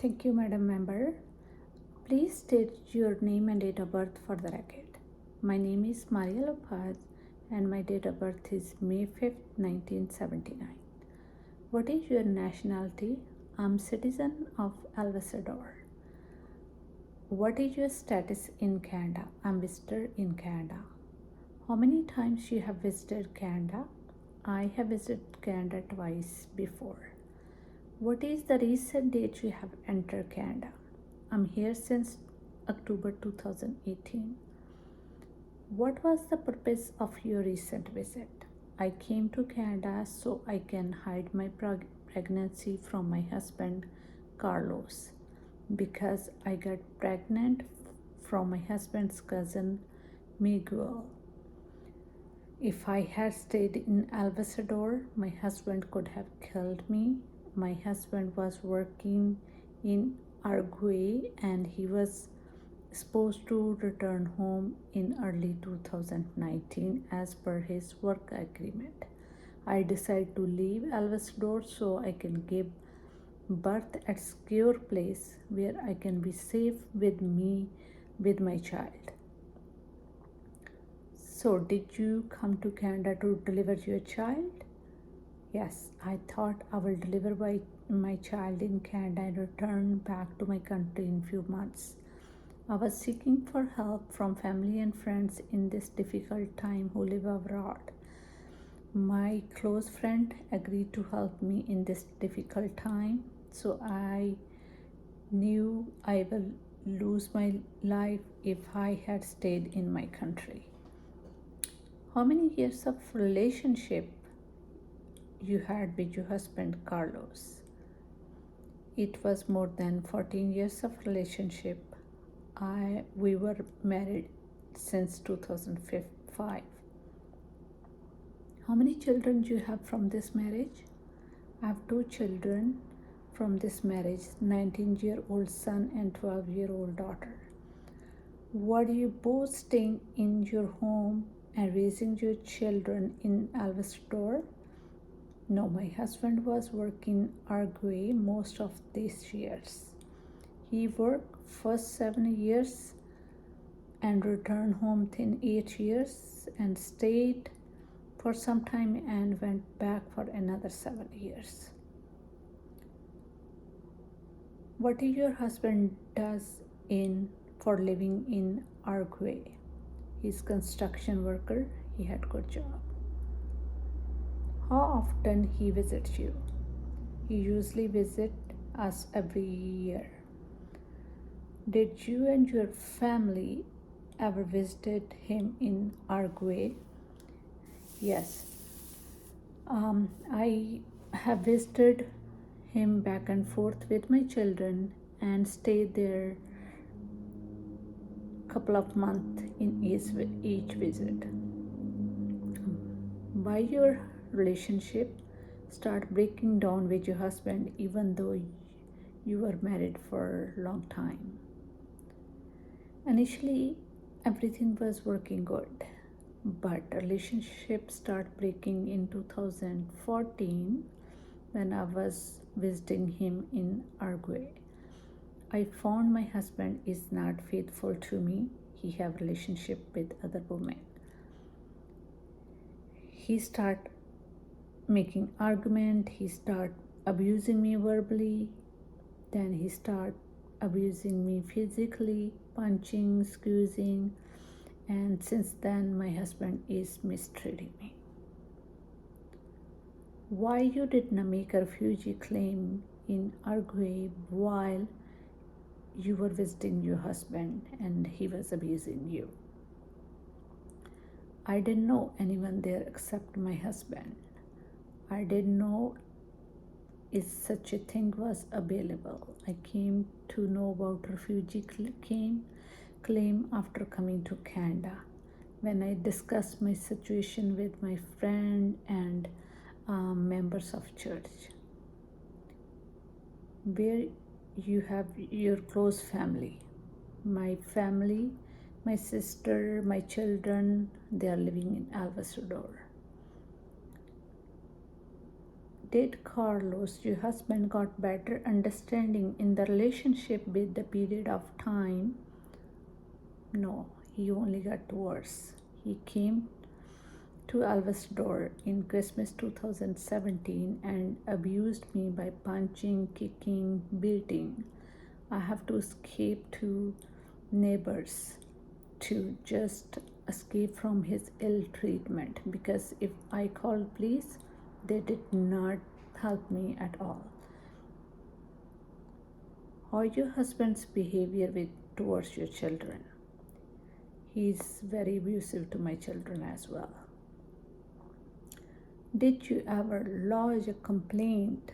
Thank you, Madam Member. Please state your name and date of birth for the record. My name is Maria Lopez and my date of birth is May 5th, 1979. What is your nationality? I'm citizen of El Salvador. What is your status in Canada? I'm visitor in Canada. How many times you have visited Canada? I have visited Canada twice before. What is the recent date you have entered Canada? I'm here since October 2018. What was the purpose of your recent visit? I came to Canada so I can hide my pregnancy from my husband Carlos because I got pregnant from my husband's cousin Miguel. If I had stayed in El Salvador, my husband could have killed me. My husband was working in Uruguay and he was supposed to return home in early 2019 as per his work agreement. I decided to leave El Salvador so I can give birth at a secure place where I can be safe with my child. So, did you come to Canada to deliver your child? Yes, I thought I will deliver my child in Canada and return back to my country in few months. I was seeking for help from family and friends in this difficult time who live abroad. My close friend agreed to help me in this difficult time, so I knew I will lose my life if I had stayed in my country. How many years of relationship you had with your husband Carlos? It was more than 14 years of relationship. We were married since 2005. How many children do you have from this marriage? I have two children from this marriage, 19-year-old son and 12-year-old daughter. Were you both staying in your home and raising your children in El Salvador? No, my husband was working Uruguay most of these years. He worked first 7 years and returned home within 8 years and stayed for some time and went back for another 7 years. What your husband does for living in Uruguay? He's construction worker. He had good job. How often he visits you? He usually visit us every year. Did you and your family ever visited him in Uruguay? Yes. I have visited him back and forth with my children and stayed there a couple of months in each visit. Why your relationship start breaking down with your husband even though you were married for a long time? Initially, everything was working good, but relationship started breaking in 2014 when I was visiting him in Uruguay. I found my husband is not faithful to me. He have relationship with other women. He start making argument. He start abusing me verbally. Then he start abusing me physically, punching, squeezing, and since then my husband is mistreating me. Why you did not make a refugee claim in Uruguay while you were visiting your husband and he was abusing you? I didn't know anyone there except my husband. I didn't know if such a thing was available. I came to know about refugee claim after coming to Canada when I discussed my situation with my friend and members of church. Where you have your close family. My family, my sister, my children, they are living in El Salvador. Did Carlos, your husband, got better understanding in the relationship with the period of time? No, he only got worse. He came to Alva's door in Christmas 2017 and abused me by punching, kicking, beating. I have to escape to neighbors to just escape from his ill treatment, because if I called police, they did not help me at all. How your husband's behavior towards your children? He's very abusive to my children as well. Did you ever lodge a complaint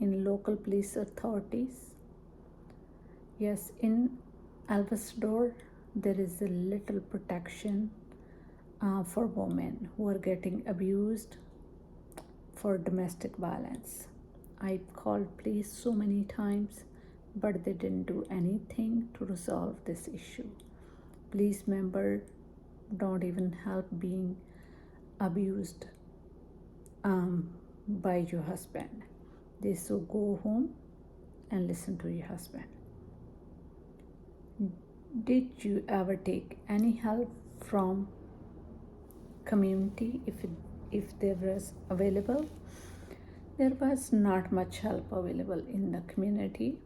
in local police authorities? Yes, in El Salvador, there is a little protection for women who are getting abused for domestic violence. I called police so many times, but they didn't do anything to resolve this issue. Police members don't even help being abused by your husband. They so go home and listen to your husband. Did you ever take any help from community if there was available? There was not much help available in the community.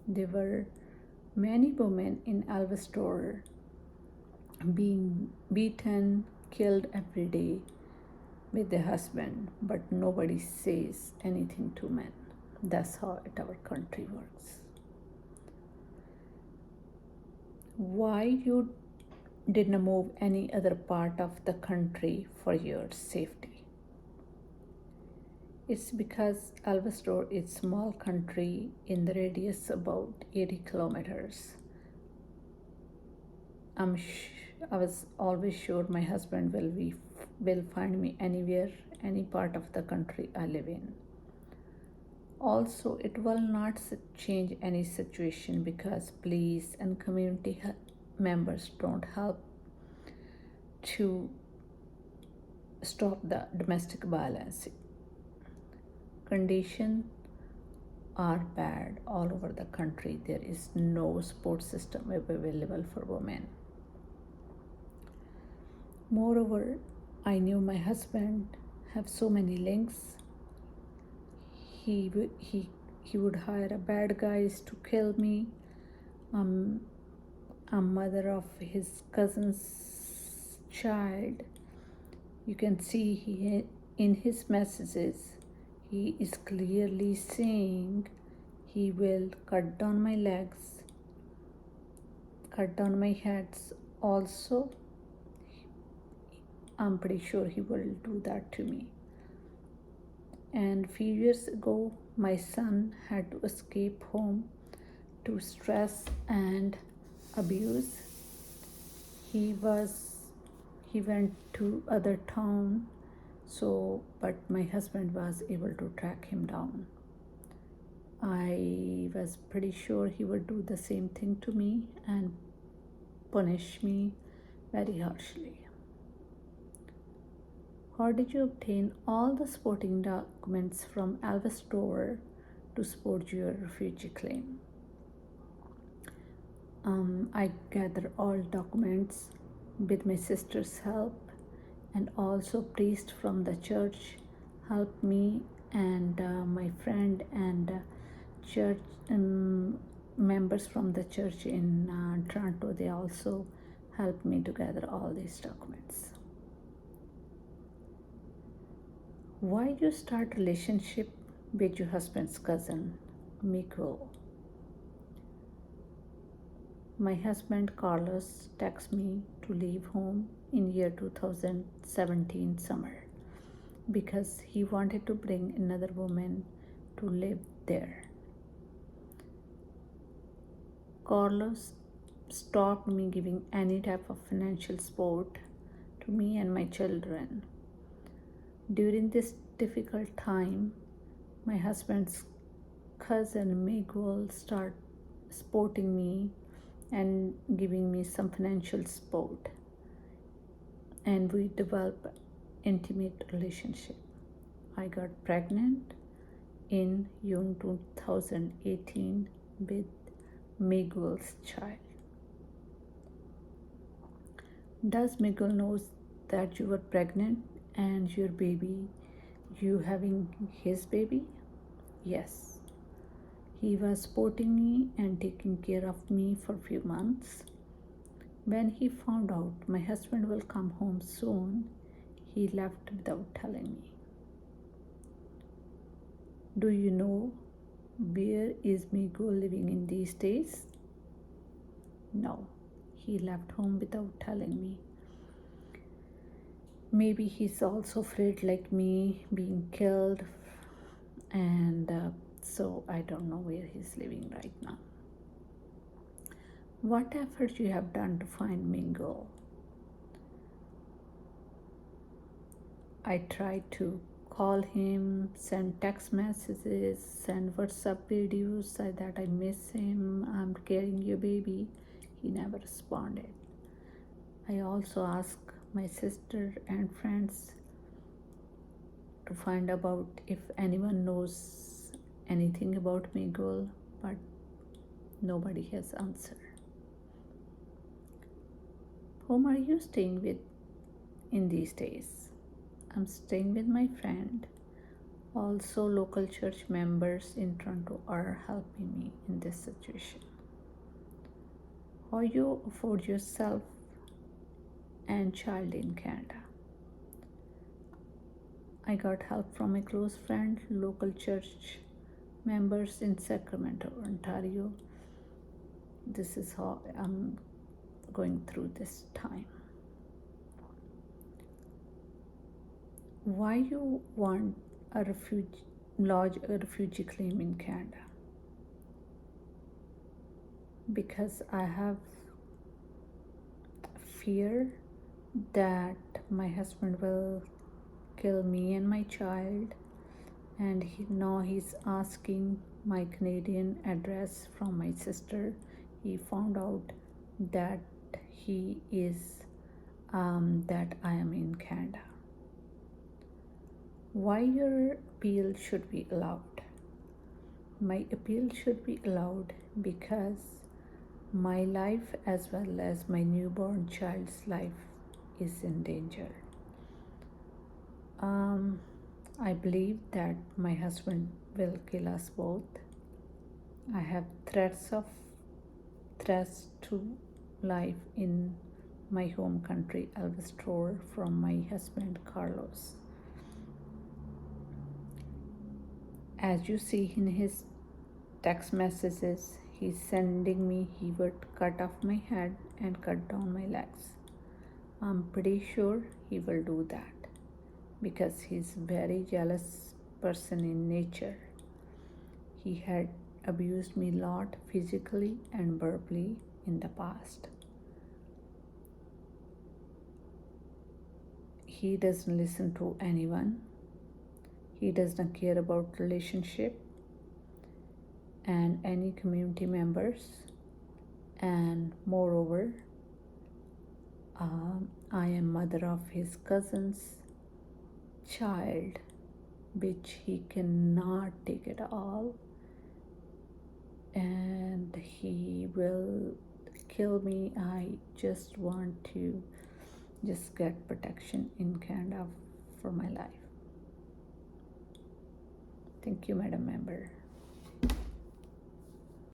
There were many women in El Salvador being beaten, killed every day with their husband, but nobody says anything to men. That's how our country works. Why you didn't move any other part of the country for your safety? It's because El Salvador is a small country in the radius about 80 kilometers. I was always sure my husband will find me anywhere, any part of the country I live in. Also, it will not change any situation because police and community members don't help to stop the domestic violence. Conditions are bad all over the country. There is no support system available for women. Moreover, I knew my husband have so many links. He would hire bad guys to kill me. I'm mother of his cousin's child. You can see in his messages, he is clearly saying he will cut down my legs, cut down my heads. Also, I'm pretty sure he will do that to me. And a few years ago, my son had to escape home to stress and abuse. He went to other town, but my husband was able to track him down. I was pretty sure he would do the same thing to me and punish me very harshly. How did you obtain all the supporting documents from El Salvador to support your refugee claim? I gathered all documents with my sister's help, and also priest from the church helped me, and my friend and church members from the church in Toronto, they also helped me to gather all these documents. Why you start relationship with your husband's cousin, Miko? My husband Carlos texted me to leave home in year 2017 summer because he wanted to bring another woman to live there. Carlos stopped me giving any type of financial support to me and my children. During this difficult time, my husband's cousin Miguel started supporting me and giving me some financial support, and we developed intimate relationship. I got pregnant in June 2018 with Miguel's child. Does Miguel knows that you were pregnant and your baby, you having his baby? Yes. He was supporting me and taking care of me for a few months. When he found out my husband will come home soon, he left without telling me. Do you know where is Miguel living in these days? No. He left home without telling me. Maybe he's also afraid, like me, being killed, and so I don't know where he's living right now. What efforts you have done to find Mingo? I tried to call him, send text messages, send WhatsApp videos, say that I miss him, I'm carrying your baby. He never responded. I also asked my sister and friends to find out if anyone knows anything about Miguel, but nobody has answered. Whom are you staying with in these days? I'm staying with my friend. Also, local church members in Toronto are helping me in this situation. How you afford yourself and child in Canada? I got help from a close friend, local church members in Sacramento, Ontario. This is how I'm going through this time. Why you want lodge a refugee claim in Canada? Because I have fear that my husband will kill me and my child, and he's asking my Canadian address from my sister. He found out that he is that I am in Canada. Why your appeal should be allowed? My appeal should be allowed because my life as well as my newborn child's life is in danger. I believe that my husband will kill us both. I have threats to life in my home country, El Pastor, from my husband Carlos. As you see in his text messages, he's sending me he would cut off my head and cut down my legs. I'm pretty sure he will do that because he's a very jealous person in nature. He had abused me a lot physically and verbally in the past. He doesn't listen to anyone. He does not care about relationship and any community members, and moreover, I am mother of his cousin's child, which he cannot take at all, and he will kill me. I just want to just get protection in Canada for my life. Thank you, Madam Member.